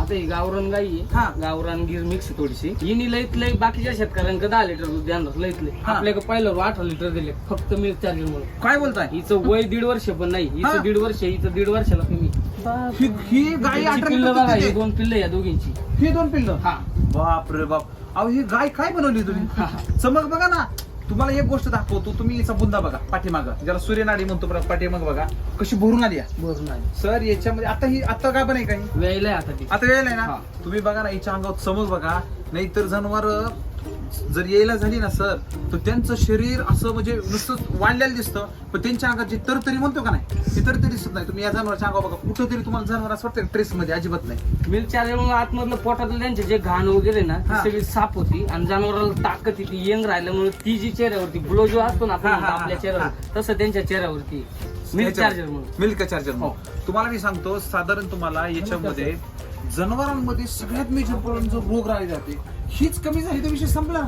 आता ही गावरान गाई हा. आहे, गावरान गिर मिक्स थोडीशी. हिनी लईत लई बाकीच्या शेतकऱ्यांकडे 10 लिटर दूध देणार लईत लई. हा. आपल्याकडे पहिलं 18 लिटर दिले फक्त मिल्क चार्जर मुळे. काय बोलताय? हिचं वय 1.5 वर्ष पण नाही. हा. हिचं 1.5 वर्ष, हिचं 1.5 वर्षाला कमी. ही गाई 18 पिल्लं लिटर बघा, देते. हे 2 पिल्लं या दोघींची. ही 2 पिल्लं. हा. बाप रे बाप. अहो ही गाय काय बनवली तुम्ही? चमक बघा ना. तुम्हाला एक गोष्ट दाखवतो. तुम्ही हिचा बुंदा बघा पाठीमाग, ज्याला सूर्यनाडी म्हणतो पाठीमाग बघा कशी भरून आली आहे. बरोबर नाही. सर याच्यामध्ये आता काय पण आहे काही वेळेला आहे आता ती. आता वेळ नाही ना. हा. तुम्ही बघा ना हिच्या अंगावर चमक बघा. नाहीतर जनावर जर यायला झाली ना सर, तर त्यांचं शरीर असं म्हणजे नुसतं वाढलेलं दिसतं, पण त्यांच्या अंगात जी तरतरी म्हणतो का नाही, ती तरतरी दिसत नाही. तुम्ही या जनावरच्या अंगावर बघा, कुठंतरी तुम्हाला जनावर असं वाटतं ट्रेस मध्ये अजिबात नाही. मिल्क चार्जर मग आतमधलं पोटातलं त्यांचे जे घाण वगैरे ना ती हा. सगळी साफ होती आणि जनावराला ताकद येते यंग राहिल्यामुळे ती जी चेहऱ्यावरती ग्लो जो असतो ना आपण हा, म्हणतो हा, आपल्या हा, चेहऱ्यावर, तसं त्यांच्या चेहऱ्यावरती मिल्क चार्जर म्हणून. Milk charger. हो. तुम्हाला मी सांगतो साधारण तुम्हाला याच्यामध्ये जनावरांमध्ये सगळ्यात मेजर प्रॉब्लेम जो रोग राहिला जाते हीच कमी झाली तर विषय संपला.